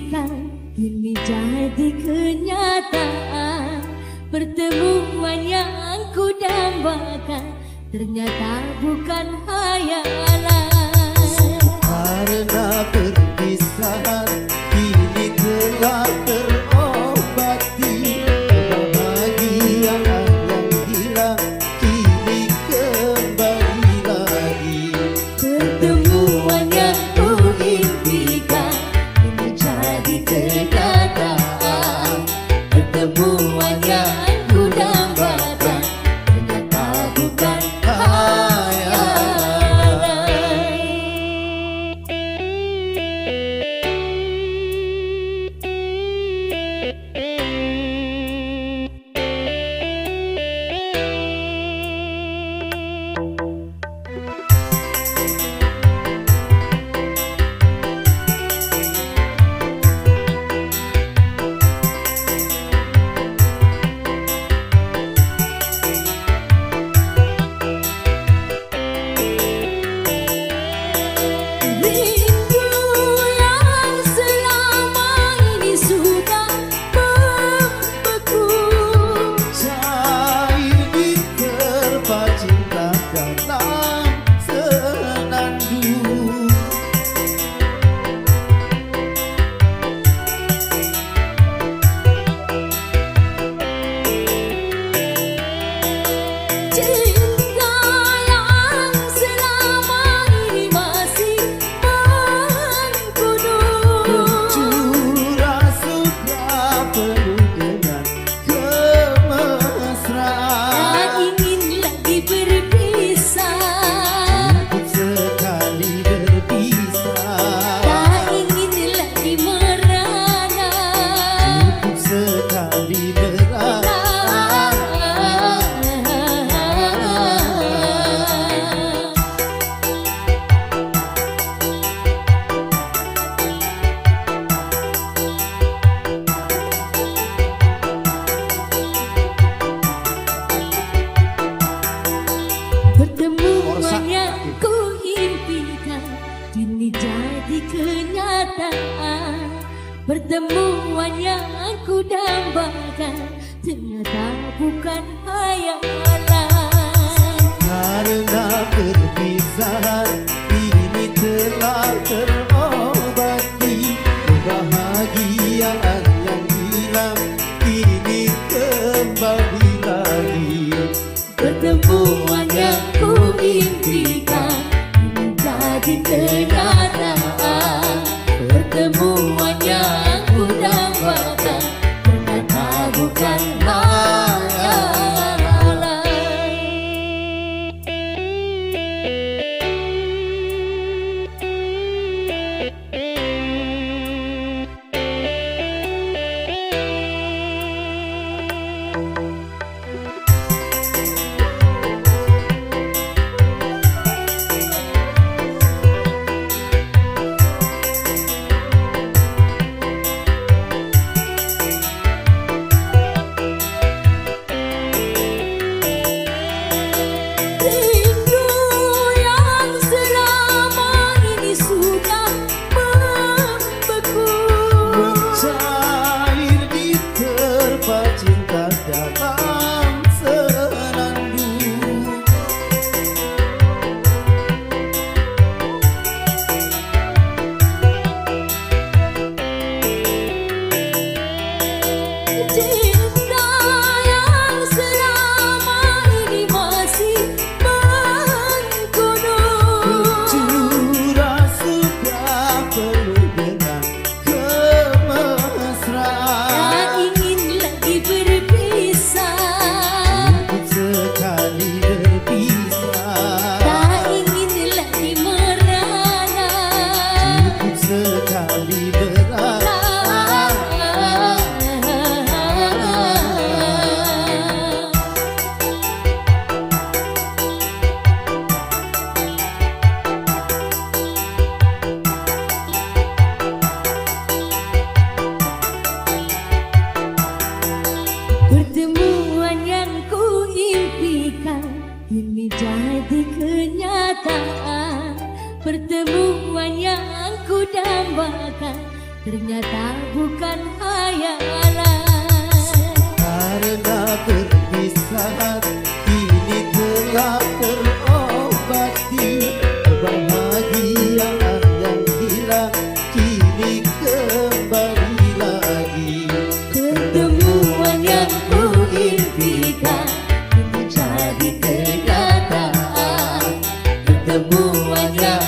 impikan kini jadi kenyataan. Pertemuan yang ku dambakan ternyata bukan hayalan. Karena perpisahan kini telah terobati. Kebahagiaan yang hilang kini kembali lagi. Pertemuan yang ku impikan kini jadi kenyataan. Pertemuan yang ku dambakan ternyata bukan kenyataan. Pertemuan yang ku dambakan ternyata bukan hayalan. Karena perpisahan ini telah terobati. Kebahagiaan yang hilang kini kembali lagi. Pertemuan yang ku impikan menjadi kenyataan. Pertemuan yang ku dambakan ternyata bukan hayalan. Pertemuan yang ku impikan kini jadi kenyataan. Pertemuan yang ku dambakan ternyata bukan hayalan. Karena perpisahan kini telah terobati, kebahagiaan yang hilang kini kembali lagi. Pertemuan yang kuimpikan kini jadi kenyataan. Pertemuan yang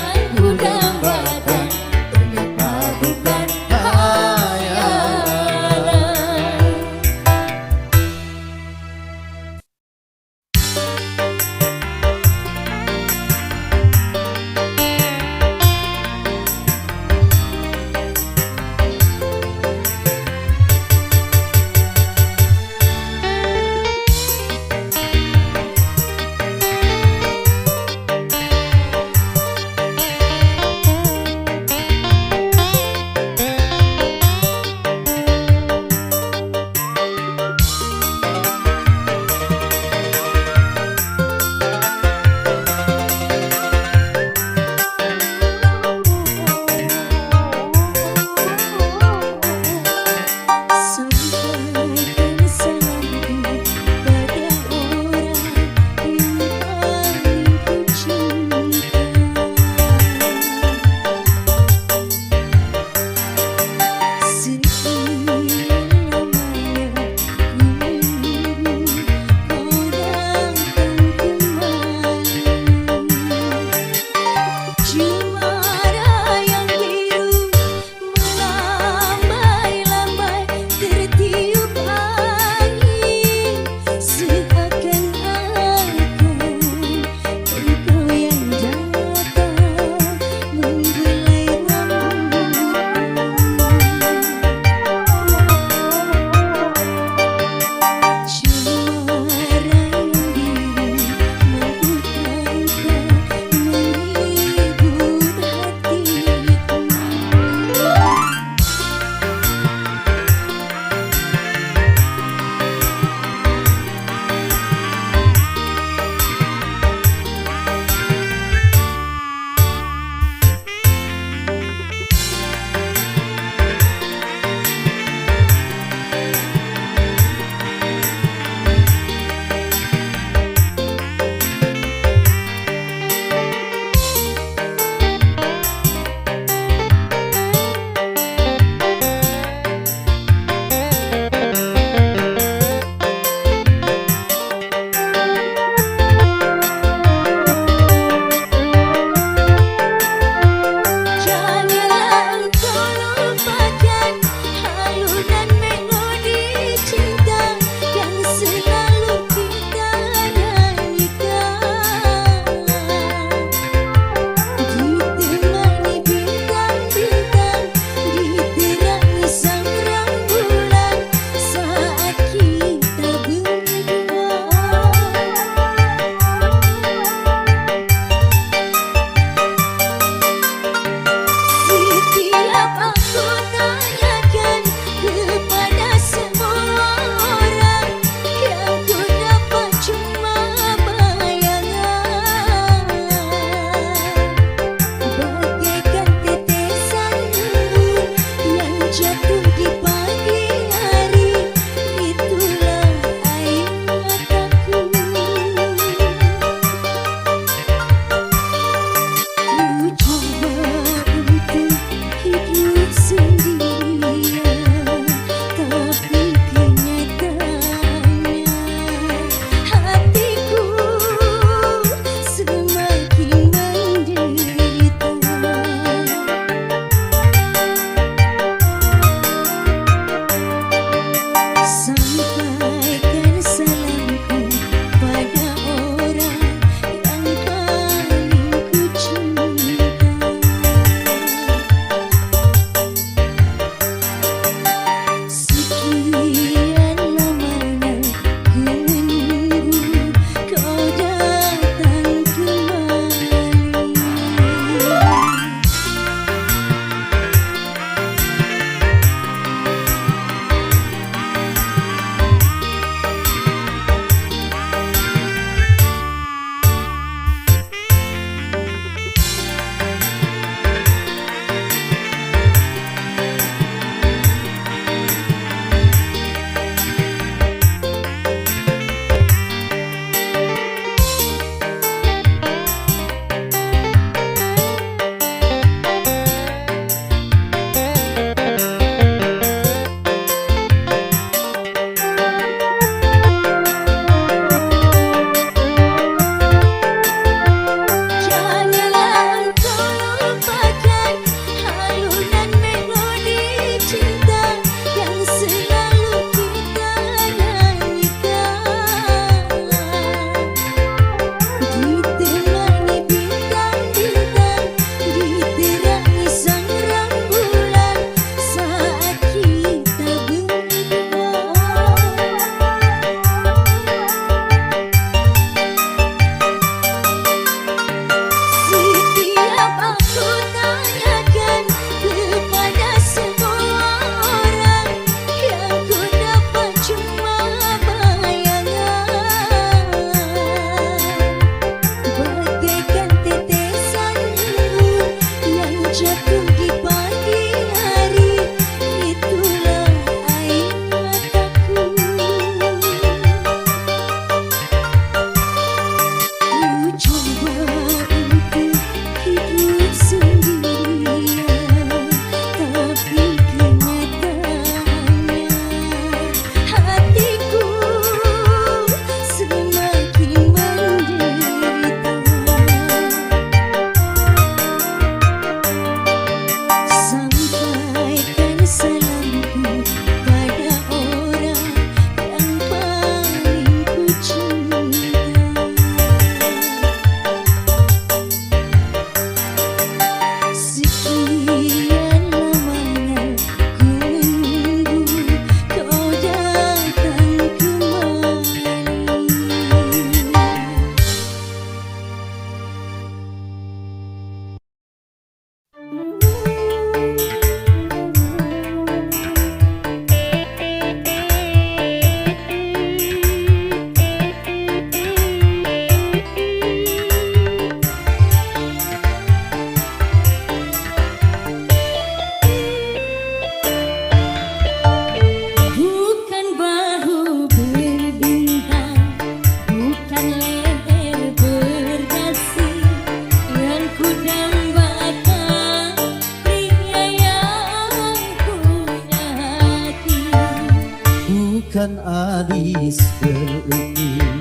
bukan alis berukir,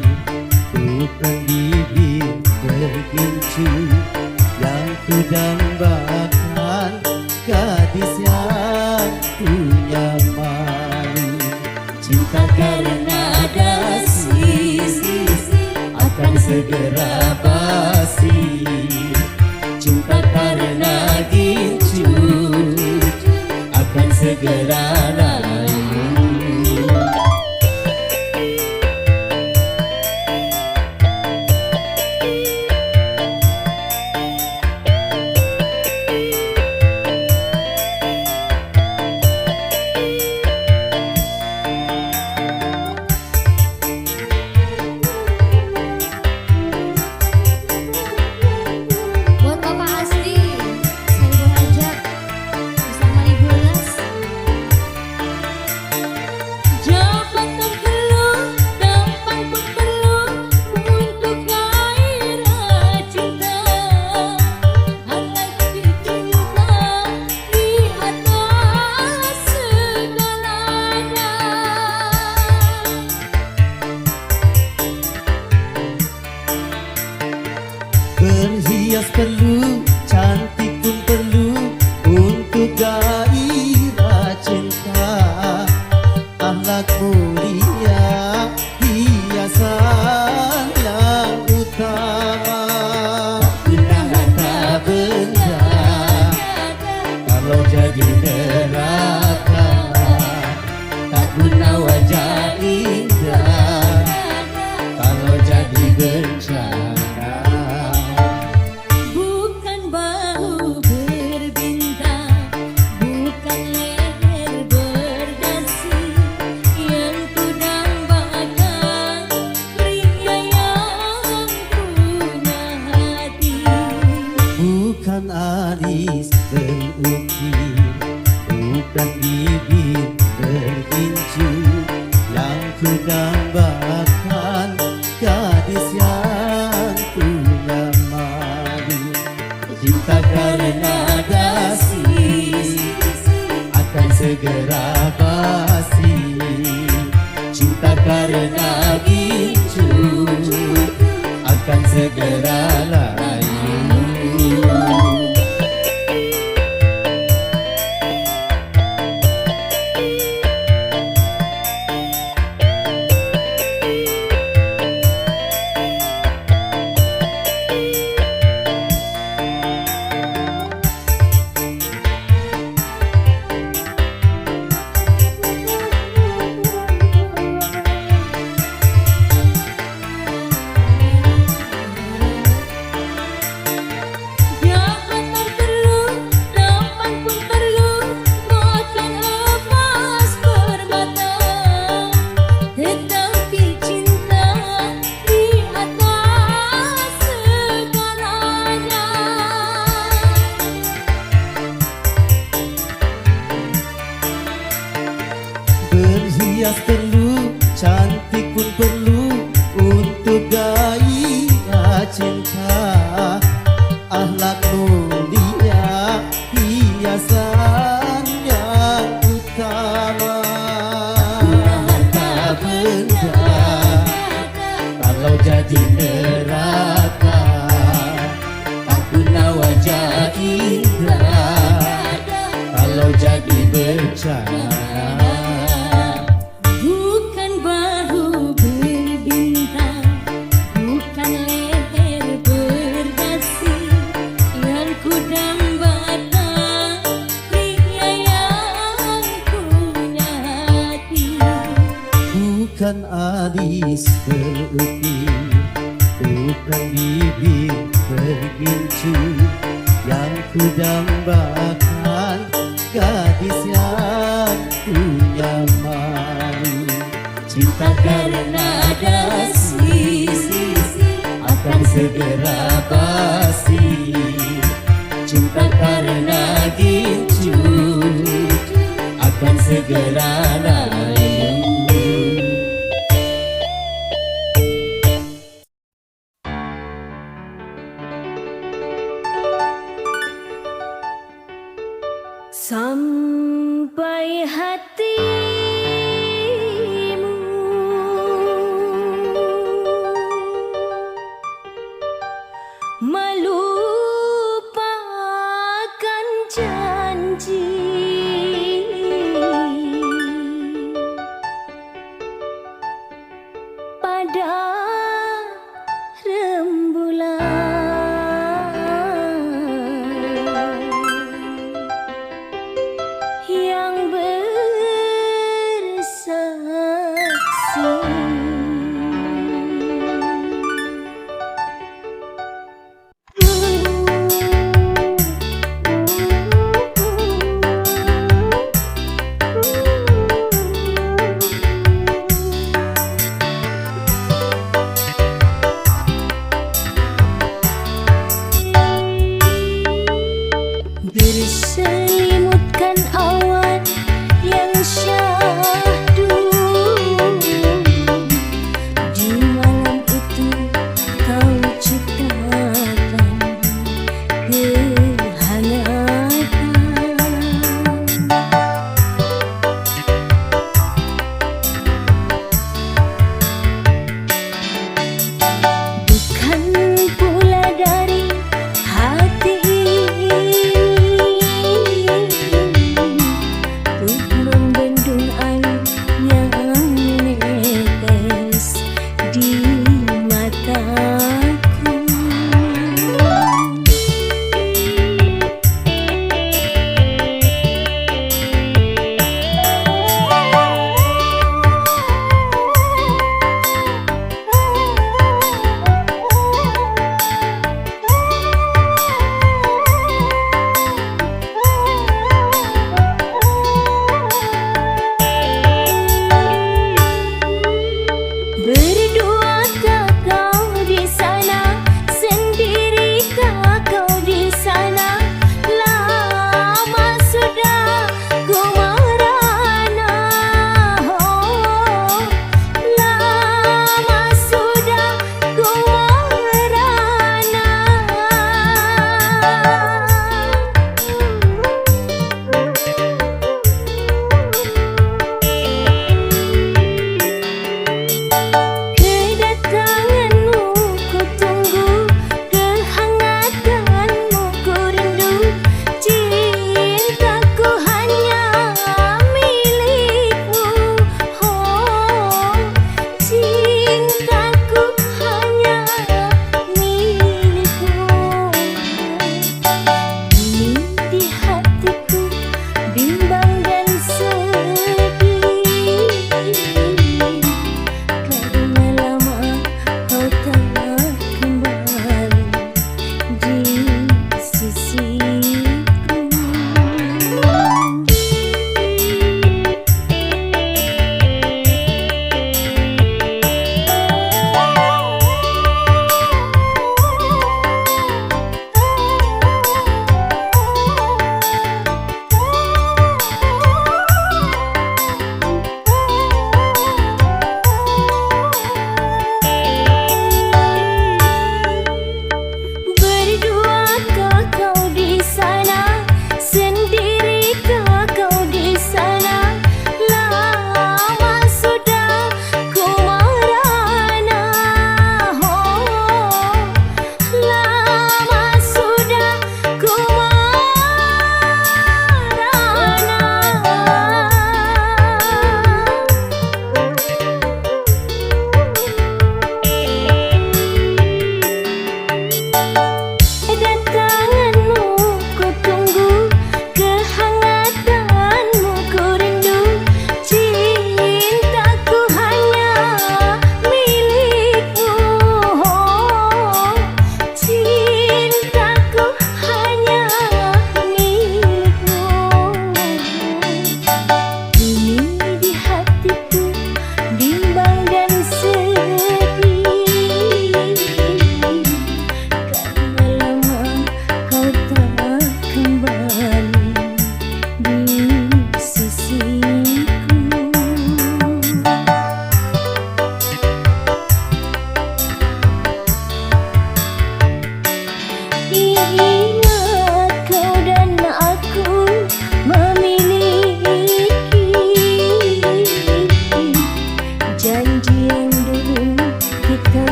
bukan bibir bergincu, yang ku dambakan gadis yang punya malu. Cinta karena dasi akan segera basi. Cinta karena gincu akan segera layu. Buat Bapak Asli, saya Ibu Hajat bersama Ibu Las. Jabatan perlu, tampan pun perlu untuk gairah cinta. Alat cinta di atas segalanya. Berhias perlu, cantik pun perlu untuk gairah cinta. Akhlak mulia, hiasan yang utama. Guna harta benda kalau jadi neraka. Tak guna wajah indah kalau jadi bencana. Bukan bahu berbintang, bukan leher berdasi, yang ku dambakan pria yang punya hati. Bukan alis berukir, bukan bibir bergincu, yang ku dambakan gadis yang punya malu. Cinta karena dasi akan segera basi. Cinta karena gincu akan segera layu. Jabatan perlu, tampan pun perlu, makan emas permata. Tetapi cinta di atas segalanya. Berhias perlu, cantik pun perlu untuk gairah cinta. Akhlak mulia, hiasan yang utama. Guna harta benda kalau jadi neraka. Tak guna wajah indah kalau jadi bencana. Bukan bahu berbintang, bukan leher berdasi, yang ku dambakan pria yang punya hati. Bukan alis berukir, bukan bibir bergincu, yang ku dambakan gadis yang punya malu. Cinta karena dasi akan segera basi. Cinta karena gincu akan segera layu. Sampai hatimu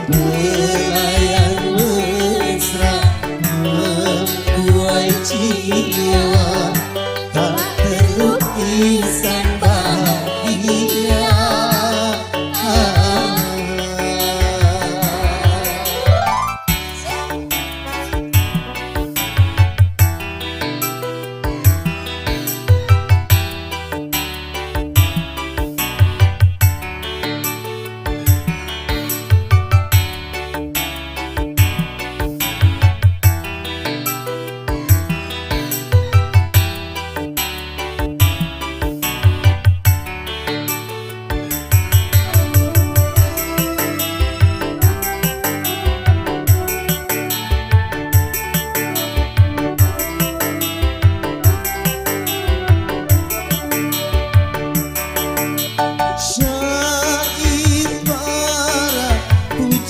Belai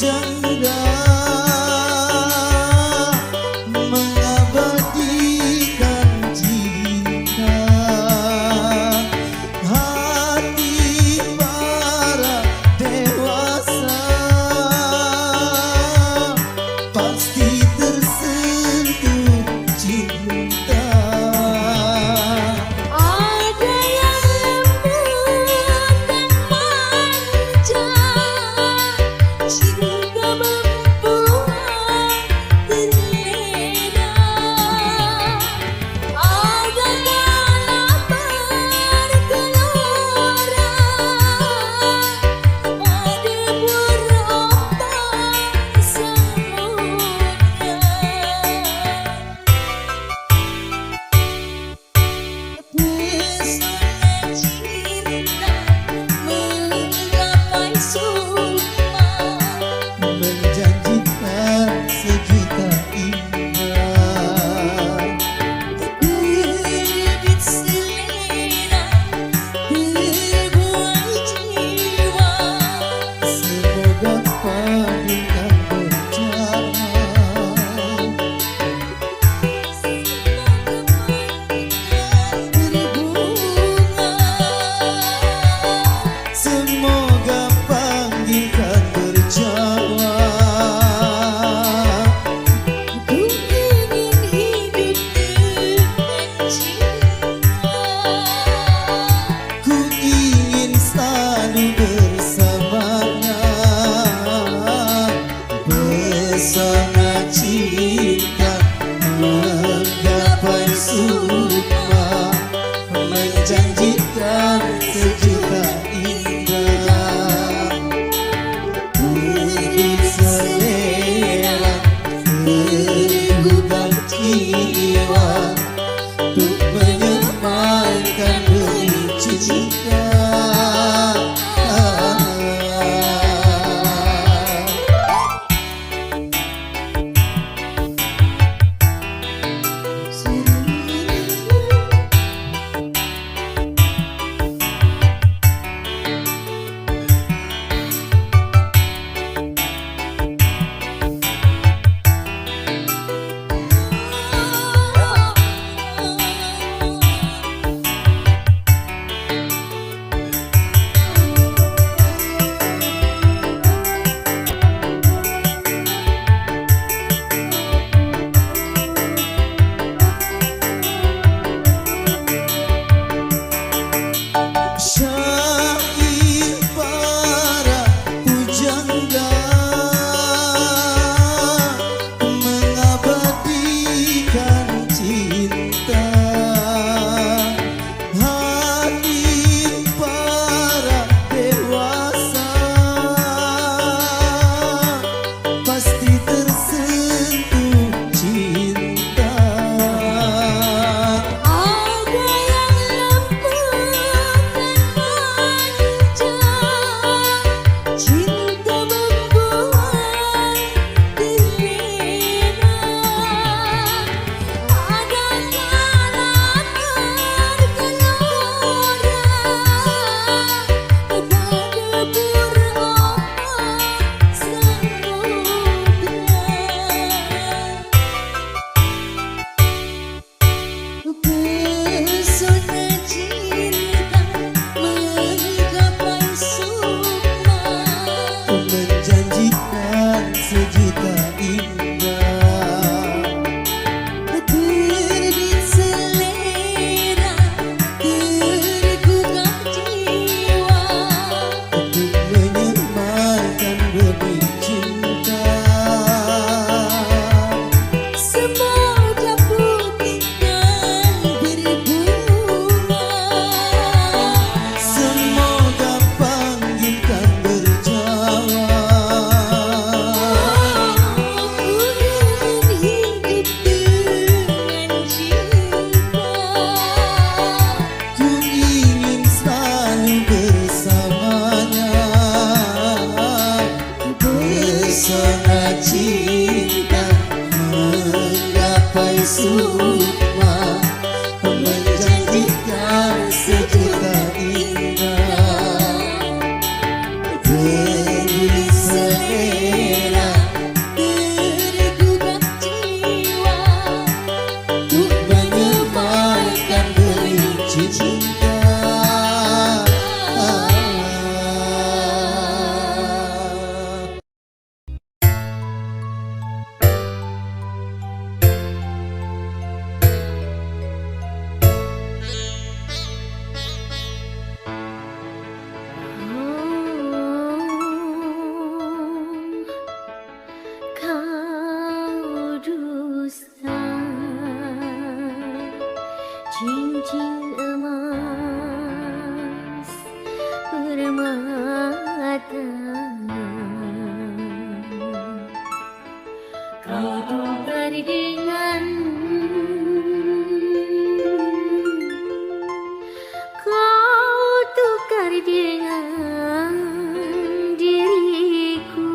pujangga mengabadikan cinta hati para dewasa pasti tersentuh cinta. Ada yang lembut dan manja, cinta membuat terlena. Ada kala bergelora pada berombak samudra. Pesona cinta menggapai sukma, Menjanjikan sejuta indah terbit selera, terbuai jiwa. semoga panjang berjalan semoga panggilkan berjawab. Ku ingin hidup dengan cinta. Ku ingin selalu bersamanya. Pesona cinta menggapai sukma, menjanjikan sejuta indah. Berbit selera, tergugah jiwa untuk menyebarkan benih cinta. Syair para pujangga mengabadikan cinta hati para dewasa pasti tersentuh cinta. Ada yang lembut dan manja, cinta membuat terlena. Ada kala bergelora pada berombak samudra. Pesona cinta menggapai sukma, Menjanjikan sejuta indah. terbit selera, tergugah jiwa. Untuk menyebarkan benih cinta. Semoga putih dan berbunga. Semoga panggilkan berjawab. Ku ingin hidup dengan cinta. Ku ingin selalu bersamanya. Pesona cinta menggapai sukma, menjanjikan sejuta indah. Berbit selera, cincin emas permata. Kau tukar dengan diriku.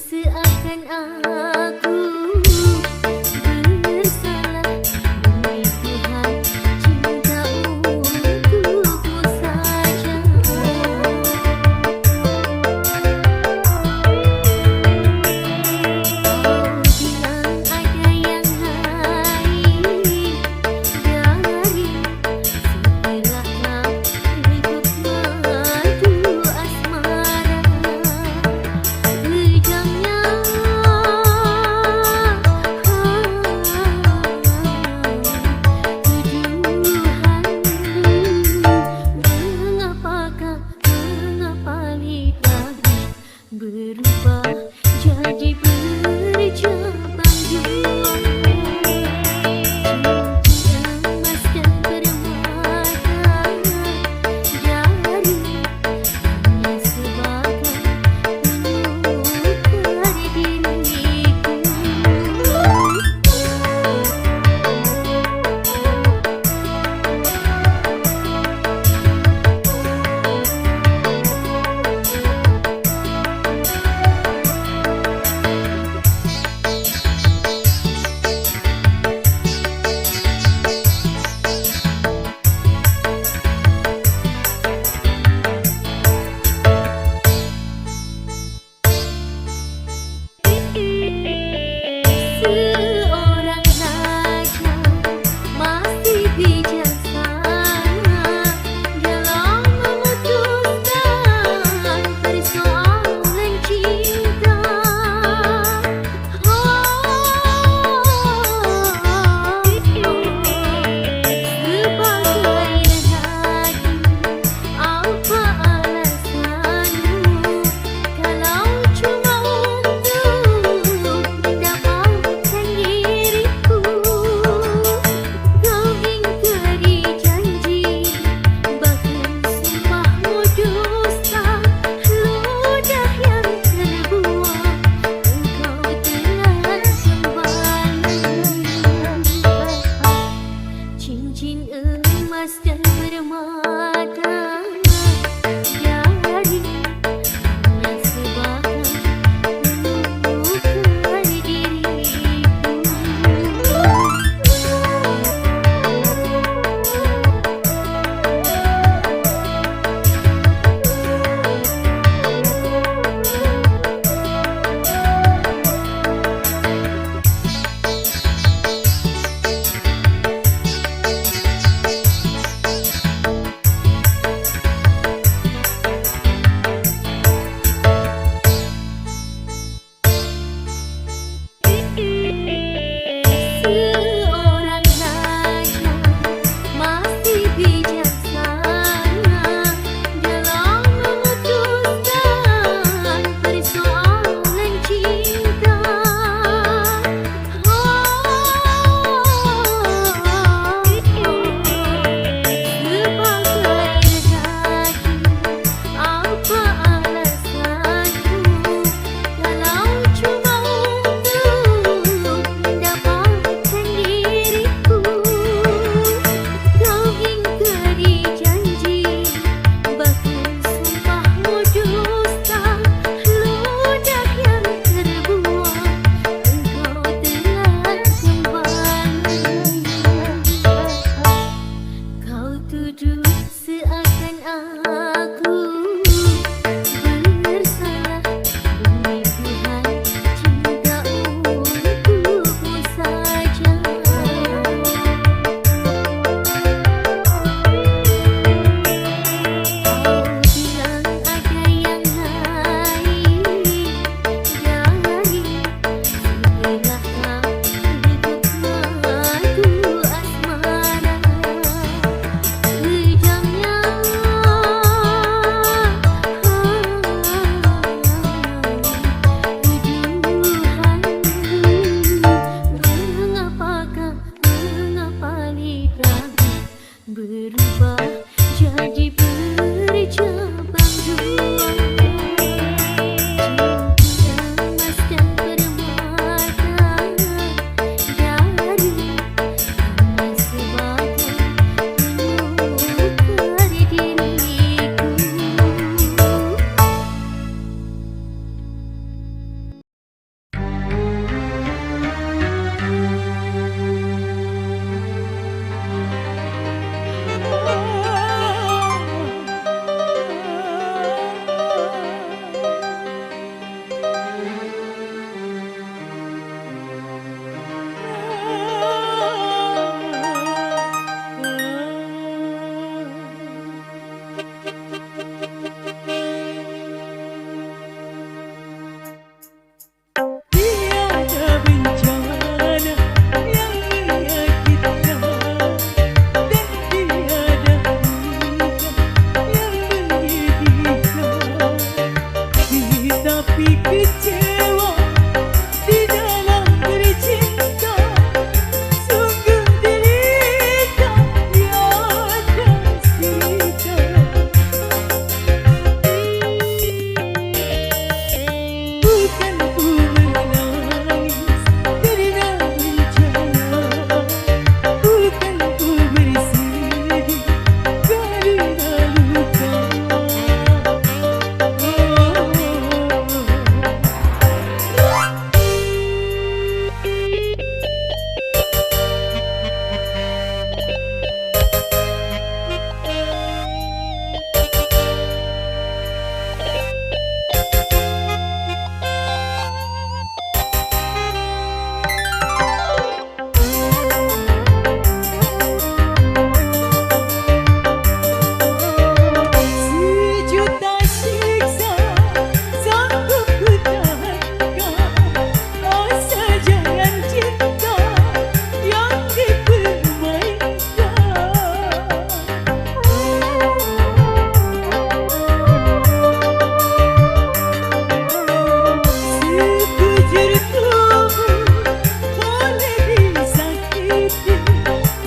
Seakan aku bersalah demi Tuhan, cinta untukku saja. Kau bilang ada yang lain dari setelah kau hidup madu asmara. Pejamnya mengapa lidahnya berubah jadi bercabang dua. Cincin emas dan permata jari hanya sebagai menukar diriku. tapi kecewa di dalam bercinta. Sungguh derita tiada cerita. Bukan ku menangis karena bencana, bukan ku bersedih karena luka. Sejuta siksa sanggup ku tahankan, asal jangan cinta yang dipermainkan. Sekujur tubuh boleh disakiti,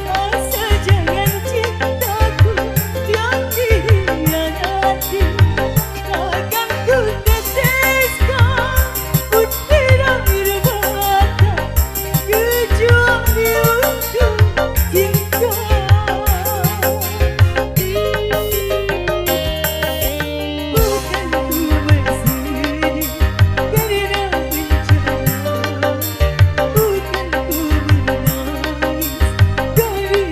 asal jangan cintaku yang dikhianati. Takkan ku teteskan butir air mata, kecuali untuk cinta. Bukan ku bersedih karena bencana, bukan ku menangis karena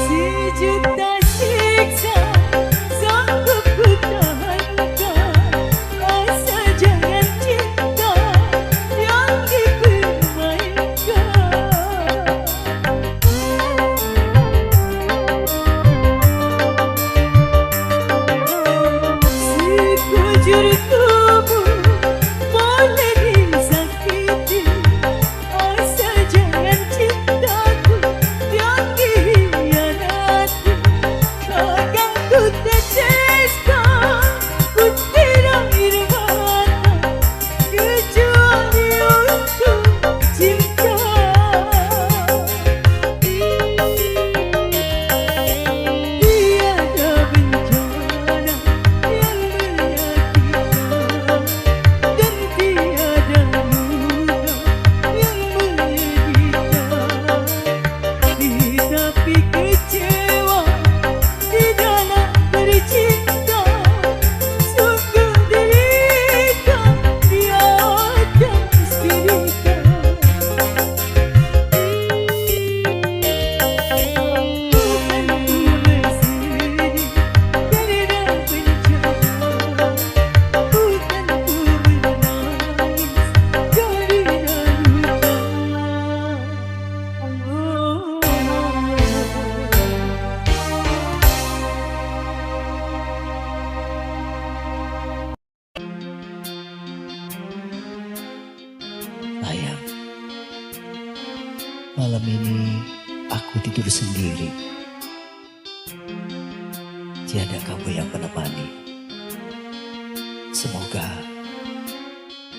sejuta siksa sanggup ku tahankan, asal jangan cinta yang dipermainkan. Sekujur tubuh boleh disakiti, asal jangan cintaku yang dikhianati. Takkan ku teteskan butir air mata, kecuali untuk cinta. Tiada bencana yang menyakitkan, dan tiada luka yang menyedihkan. Tetapi kecewa di dalam bercinta, sungguh derita tiada cerita. Bukan ku bersedih karena bencana, bukan ku menangis karena luka. Sayang, malam ini aku tidur sendiri. Tiada kamu yang menemani. Semoga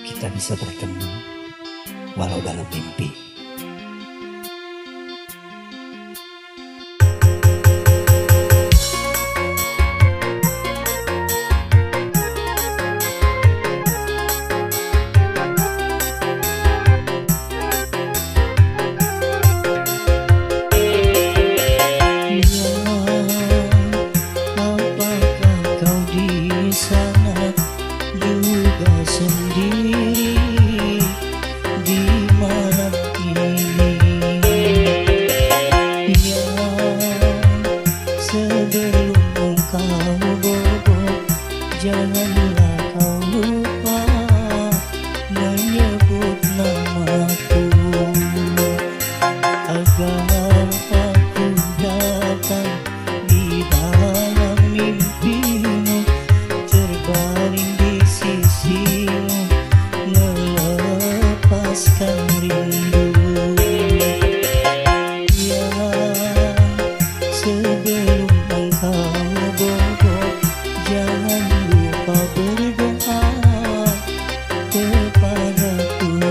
kita bisa bertemu walau dalam mimpi. Apakah kau di sana juga sendiri, di mana kepada Tuhan.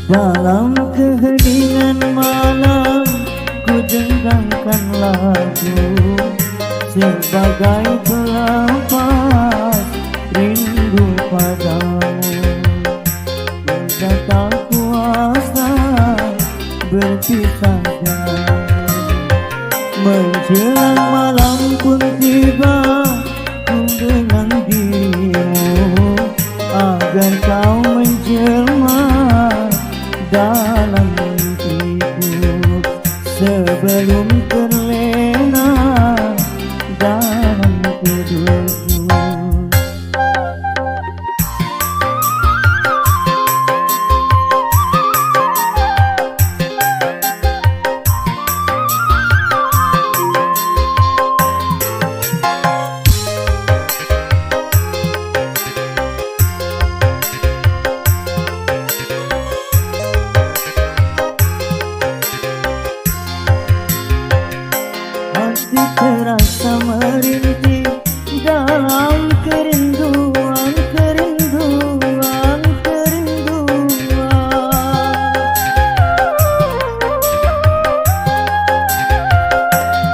Dalam keheningan malam ku dengarkan lagu sebagai pelepas rindu padamu. Sudah tak kuasa berpisah denganmu. Menjelang malam pun tiba ku dengan dirimu agar kau menjelma dalam mimpiku sebelum terlena dalam tidurku. terasa merintih dalam kerinduan, kerinduan, kerinduan.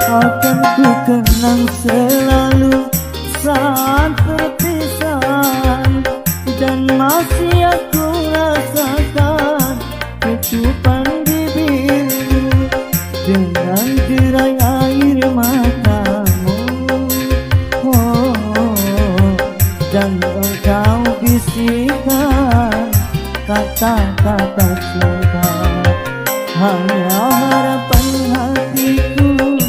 Akan ku kenang selalu saat perpisahan, dan masih aku rasakan kecupan bibirmu dengan derai air matamu. Dan engkau bisikan kata-kata cinta. Hanya harapan hatiku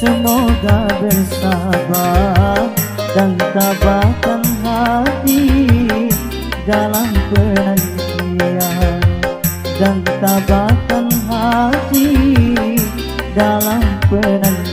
semoga bersabar dan tabahkan hati dalam penantian, dan tabahkan hati dalam penantian.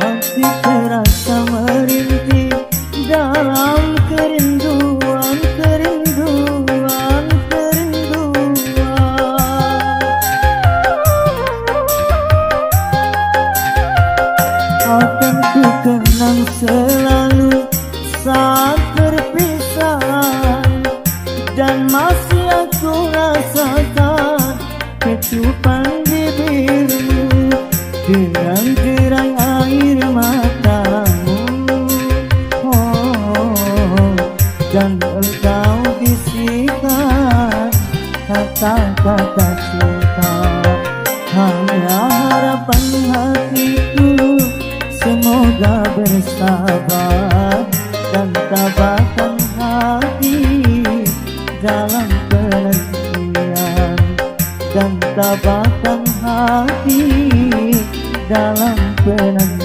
Hati terasa merintih dalam kerinduan, kerinduan, kerinduan. Akan ku kenang selalu saat perpisahan, dan masih aku rasakan kecupan bibirmu dengan derai air matamu. Dan engkau bisikan kata-kata cinta. Hanya harapan hatiku semoga bersabar dan tabahkan hati dalam penantian, dan tabahkan hati dalam penantian.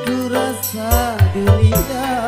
Ku rasa dunia